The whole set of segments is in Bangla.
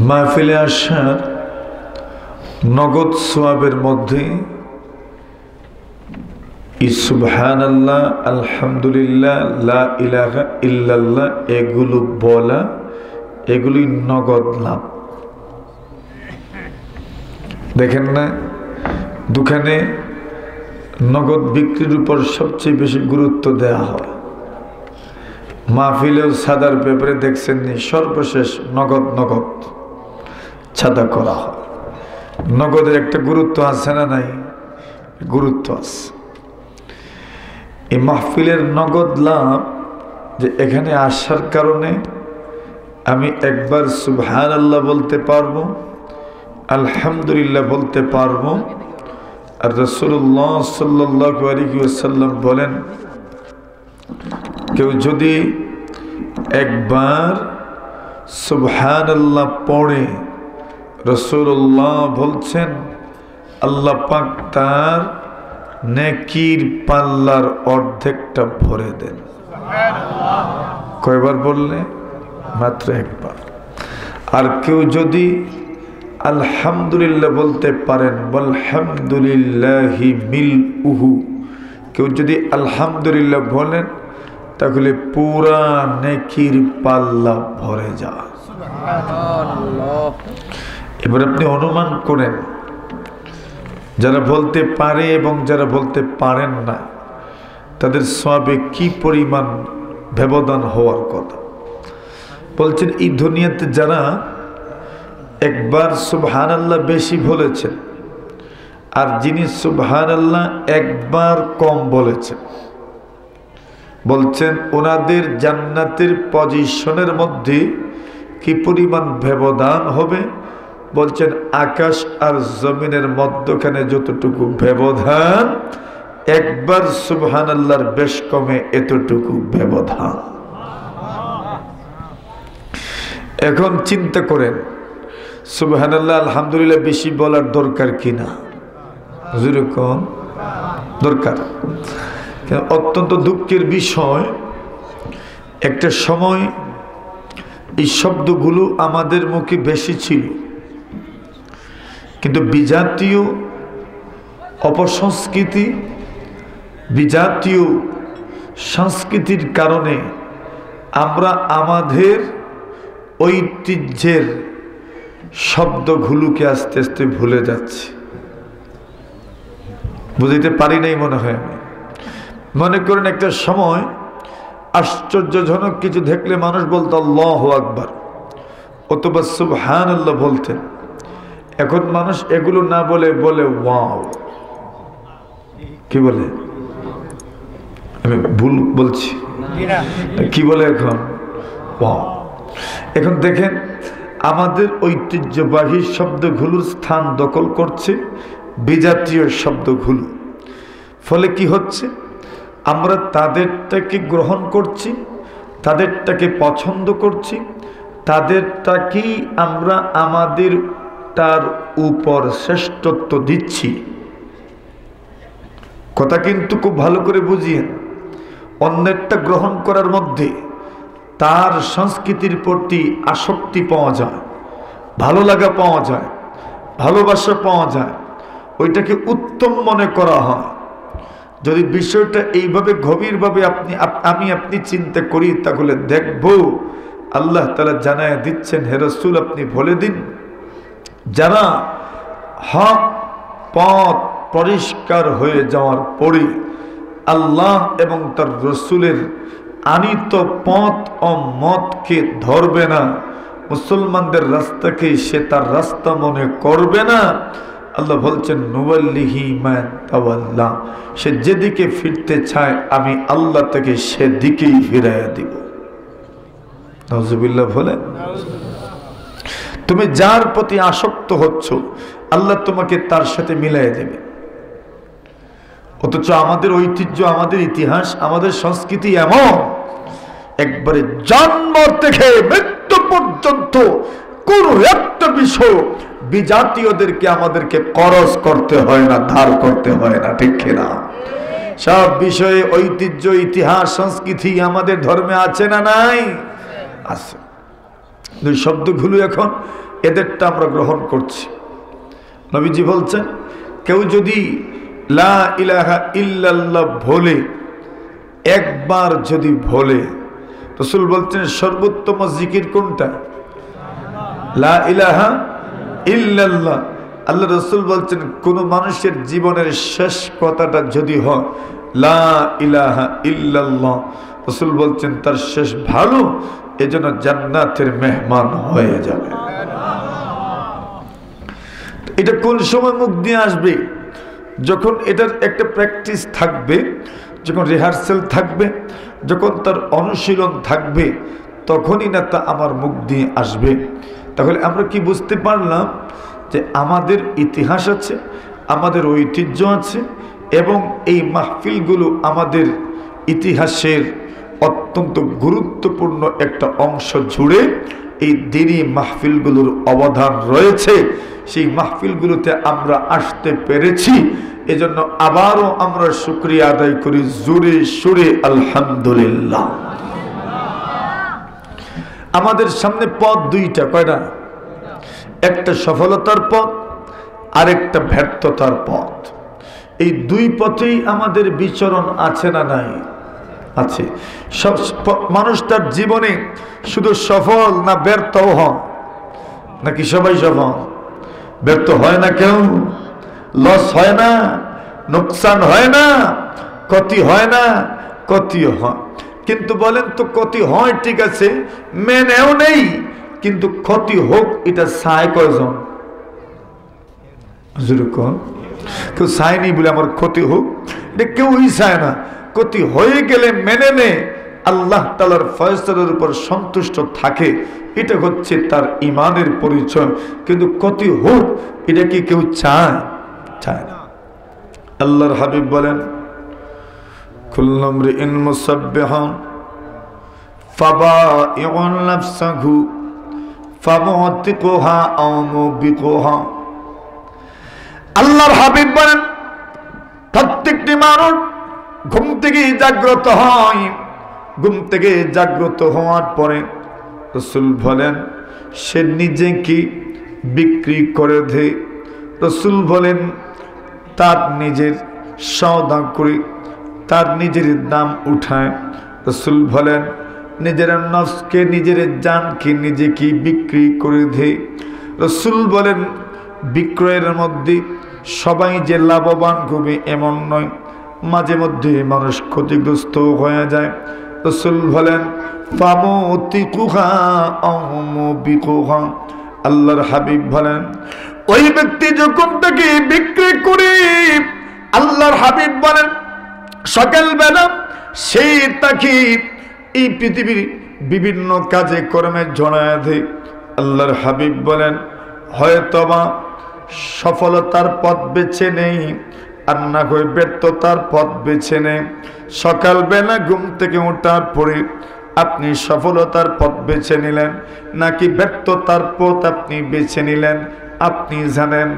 মাহফিলে আসার নগদ সওয়াবের মধ্যে সুবহানাল্লাহ, আলহামদুলিল্লাহ, লা ইলাহা ইল্লাল্লাহ এগুলো বলা, এগুলি নগদ লাভ। দেখেন না, দোকানে নগদ বিক্রির উপর সবচেয়ে বেশি গুরুত্ব দেওয়া হয়। মাহফিলেও সাদার ব্যাপারে দেখছেন নি, সর্বশেষ নগদ নগদ ছাদা করা হয়। নগদের একটা গুরুত্ব আছে না নাই? গুরুত্ব আছে। এই মাহফিলের নগদ লাভ যে এখানে আসার কারণে আমি একবার সুবহানাল্লাহ বলতে পারবো, আলহামদুলিল্লাহ বলতে পারবো। আর রাসূলুল্লাহ সাল্লাল্লাহু আলাইহি ওয়াসাল্লাম বলেন, কেউ যদি একবার সুবহানাল্লাহ পড়ে, রাসূলুল্লাহ বলছেন আল্লাহ পাক তার নেকির পাল্লার অর্ধেকটা ভরে দেন। কয়বার বললে? মাত্র একবার। আর কেউ যদি আলহামদুলিল্লাহ বলতে পারেন, আলহামদুলিল্লাহি মিলউহু, কেউ যদি আলহামদুলিল্লাহ বলেন তাহলে পুরা নেকির পাল্লা ভরে যায়। এবার আপনি অনুমান করেন, যারা বলতে পারে এবং যারা বলতে পারেন না তাদের সওয়াবে কি পরিমাণ ব্যবধান হওয়ার কথা। বলছেন এই দুনিয়াতে যারা একবার সুবহানাল্লাহ বেশি বলেছেন আর যিনি সুবহানাল্লাহ একবার কম বলেছেন, বলছেন ওনাদের জান্নাতের পজিশনের মধ্যে কি পরিমাণ ব্যবধান হবে। বলছেন আকাশ আর জমিনের মধ্যখানে যতটুকু ব্যবধান, একবার সুবহানাল্লাহর বেশ কমে এতটুকু ব্যবধান। এখন চিন্তা করেন, সুবহানাল্লাহ আলহামদুলিল্লাহ বেশি বলার দরকার কিনা? যেরকম দরকার। অত্যন্ত দুঃখের বিষয়, একটা সময় এই শব্দগুলো আমাদের মুখে বেশি ছিল, কিন্তু বিজাতীয় অপসংস্কৃতি, বিজাতীয় সংস্কৃতির কারণে আমরা আমাদের ঐতিহ্যের শব্দগুলোকে আস্তে আস্তে ভুলে যাচ্ছি। বুঝতে পারি নাই মনে হয়। আমি মনে করেন একটা সময় আশ্চর্যজনক কিছু দেখলে মানুষ বলতো আল্লাহু আকবার অথবা সুবহানাল্লাহ বলতেন। এখন মানুষ এগুলো না বলে বলে ওয়াও। কি বলে? আমি ভুল বলছি? কি বলে এখন? ওয়াও। এখন দেখেন আমাদের ঐতিহ্যবাহী শব্দগুলোর স্থান দখল করছে বিজাতীয় শব্দগুলো। ফলে কি হচ্ছে, আমরা তাদেরটাকে গ্রহণ করছি, তাদেরটাকে পছন্দ করছি, তাদেরটাকেই আমরা আমাদের তার উপর শ্রেষ্ঠত্ব দিচ্ছি। কথা কিন্তু খুব ভালো করে বুঝিয়েন। অন্যেরটা গ্রহণ করার মধ্যে তার সংস্কৃতির প্রতি আসক্তি পাওয়া যায়, ভালো লাগা পাওয়া যায়, ভালোবাসা পাওয়া যায়, ওইটাকে উত্তম মনে করা হয়। যদি বিষয়টা এইভাবে গভীরভাবে আপনি চিন্তা করি, তাহলে দেখব আল্লাহ তাআলা জানায় দিচ্ছেন, হে রাসূল আপনি বলে দিন, যারা হক পথ পরিষ্কার হয়ে যাওয়ার পরে আল্লাহ এবং তার রাসূলের আনিত পথ ও মতকে ধরবে না, মুসলমানদের রাস্তাকে সে তার রাস্তা মনে করবে না, আল্লাহ বলছেন নুওয়াল্লিহি মা তাওয়াল্লা, সে যেদিকে ফিরতে চায় আমি আল্লাহ তাকে সেদিকেই ফিরাইয়া দিব। নাউজুবিল্লাহ বলেন। তুমি যার প্রতি আসক্ত হচ্ছ আল্লাহ তোমাকে তার সাথে মিলাই দেবে। অথচ আমাদের ঐতিহ্য, আমাদের ইতিহাস, আমাদের সংস্কৃতি এমন, একবারে জন্ম থেকে মৃত্যু পর্যন্ত কোন একটা বিষয় বিজাতীয়দেরকে আমাদেরকে খরচ করতে হয় না, ধার করতে হয় না, ঠিক কিনা? সব বিষয়ে ঐতিহ্য, ইতিহাস, সংস্কৃতি আমাদের ধর্মে আছে না নাই? আছে। দুই শব্দগুলো এখন এদেরটা আমরা গ্রহণ করছি। নবীজি বলছেন, কেউ যদি লা ইলাহা ইল্লাল্লাহ বলে, একবার যদি বলে, রাসূল বলছেন সর্বোত্তম জিকির কোনটা? লা ইলাহা ইল্লাল্লাহ। আল্লাহ রাসূল বলছেন কোন মানুষের জীবনের শেষ কথাটা যদি হয় লা ইলাহা ইল্লাল্লাহ, রাসূল বলছেন তার শেষ ভালো, এজন্য জান্নাতের মেহমান হয়ে যাবে। এটা কোন সময় মুখ দিয়ে আসবে? যখন এটার একটা প্র্যাকটিস থাকবে, যখন রিহার্সেল থাকবে, যখন তার অনুশীলন থাকবে, তখনই না তা আমার মুখ দিয়ে আসবে। তাহলে আমরা কি বুঝতে পারলাম যে আমাদের ইতিহাস আছে, আমাদের ঐতিহ্য আছে, এবং এই মাহফিলগুলো আমাদের ইতিহাসের অত্যন্ত গুরুত্বপূর্ণ একটা অংশ জুড়ে এই দ্বীনি মাহফিলগুলোর অবদান রয়েছে। সেই মাহফিলগুলোতে আমরা আসতে পেরেছি, এজন্য আবারও আমরা শুকরিয়া আদায় করি জোরে সুরে আলহামদুলিল্লাহ। আমাদের সামনে পথ দুইটা, কয়টা? একটা সফলতার পথ, আরেকটা ব্যর্থতার পথ। এই দুই পথেই আমাদের বিচরণ আছে না নাই? আছে। সব মানুষ তার জীবনে শুধু সফল না ব্যর্থও হয় নাকি? সবাই সফল, ব্যর্থ হয় না কেউ? লস হয় না, নোকসান হয় না, ক্ষতি হয় না? ক্ষতিও হয়। কিন্তু বলেন তো, ক্ষতি হয় ঠিক আছে, মেনেও নেই, কিন্তু ক্ষতি হোক এটা চায় কয়জন? কেউ চায়নি বলে আমার ক্ষতি হোক, এটা কেউই চায় না। ক্ষতি হয়ে গেলে মেনে নে, আল্লাহ তাআলার ফয়সালার উপর সন্তুষ্ট থাকে, এটা হচ্ছে তার ঈমানের পরিচয়। কিন্তু ক্ষতি হোক এটা কি কেউ চায়? চায় না। আল্লাহর হাবিব বলেন, কুল্লু ইমরিইন মুসাব্বিহুন ফাবাইউন নাফসাহু ফামুতিকুহা আও মুবিকুহা। আল্লাহর হাবিব বলেন, প্রত্যেকটি মানুষ ঘুম থেকে জাগ্রত হয়, ঘুম থেকে জাগ্রত হওয়ার পরে রাসূল বলেন সে নিজেকে বিক্রি করে দেয়। রাসূল বলেন তার নিজের সওদা করে তার নিজের দাম উঠায়। রাসূল বলেন নিজের নফসকে, নিজের জানকে নিজেকে বিক্রি করে দেয়। রাসূল বলেন বিক্রয়ের মধ্যে সবাই যে লাভবান হবে এমন নয়, মাঝে মধ্যে মানুষ ক্ষতিগ্রস্ত হয়ে যায়। রাসূল বলেন ফামুতিকুহা আও মুবিকুহা। আল্লাহর হাবিব বলেন ওই ব্যক্তি যখন তাকে বিক্রি করে, আল্লাহর হাবিব বলেন সকালবেলা সেই তাকে এই পৃথিবীর বিভিন্ন কাজে কর্মে জড়ায় দেয়। আল্লাহর হাবিব বলেন হয়তোবা সফলতার পথ বেছে নেই, আর না হয় ব্যর্থতার পথ বেছে নেই। সকালবেলা ঘুম থেকে ওঠার পরে আপনি সফলতার পথ বেছে নিলেন নাকি ব্যর্থতার পথ আপনি বেছে নিলেন, আপনি জানেন।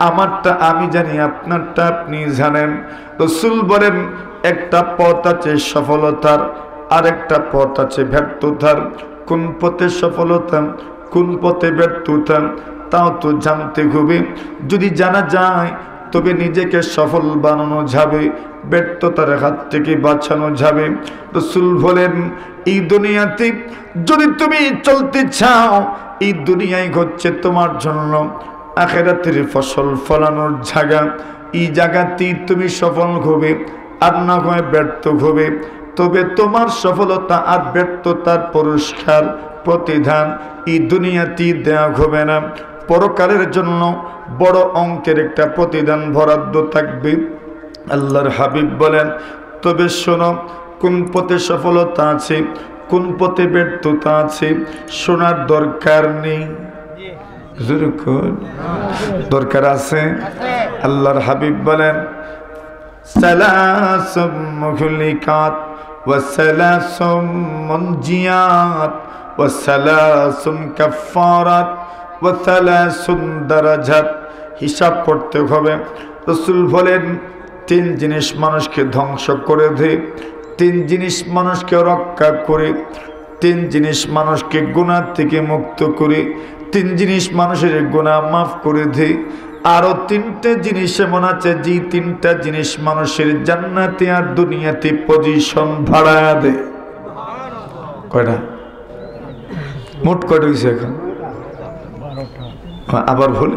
আমারটা আমি জানি, আপনারটা আপনি জানেন। রাসূল বলেন একটা পথ আছে সফলতার, আরেকটা পথ আছে ব্যর্থতার। কোন পথে সফলতা, কোন পথে ব্যর্থতা, তাও তো জানতে হবে। যদি জানা যায় তবে নিজেকে সফল বানানো যাবে, ব্যর্থতার হাত থেকে বাঁচানো যাবে। রাসূল বলেন এই দুনিয়াতে যদি তুমি চলতে চাও, এই দুনিয়াই হচ্ছে তোমার জন্য আখিরাতের ফসল ফলানোর জায়গা। এই জায়গাতেই তুমি সফল হবে, আর না হয় ব্যর্থ হবে। তবে তোমার সফলতা আর ব্যর্থতার পুরস্কার প্রতিদান এই দুনিয়াতেই দেওয়া হবে না, পরকালের জন্য বড় অঙ্কের একটা প্রতিদান বরাদ্দ থাকবে। আল্লাহর হাবিব বলেন তবে শোনো, কোন পথে সফলতা আছে, কোন পথে ব্যর্থতা আছে শোনার দরকার নেই। দরকার আছে। আল্লাহর হাবিব বলেন সালাসুম মুহলিকাত ওয়া সালাসুম মুনজিয়াত ওয়া সালাসুম কাফফারাত ওয়া সালাসুম দারাজাত। হিসাব করতে হবে। রাসূল বলেন তিন জিনিস মানুষকে ধ্বংস করে দেয়, তিন জিনিস মানুষকে রক্ষা করে, তিন জিনিস মানুষকে গুনাহ থেকে মুক্ত করে, তিন জিনিস মানুষের গুনাহ মাফ করে দেয়। আরো তিনটে জিনিস এমন আছে যে তিনটা জিনিস মানুষের জান্নাতে আর দুনিয়াতে পজিশন বাড়ায় দেয়। কয়টা? মোট কয়টা হয়েছে এখন? আবার ভুল।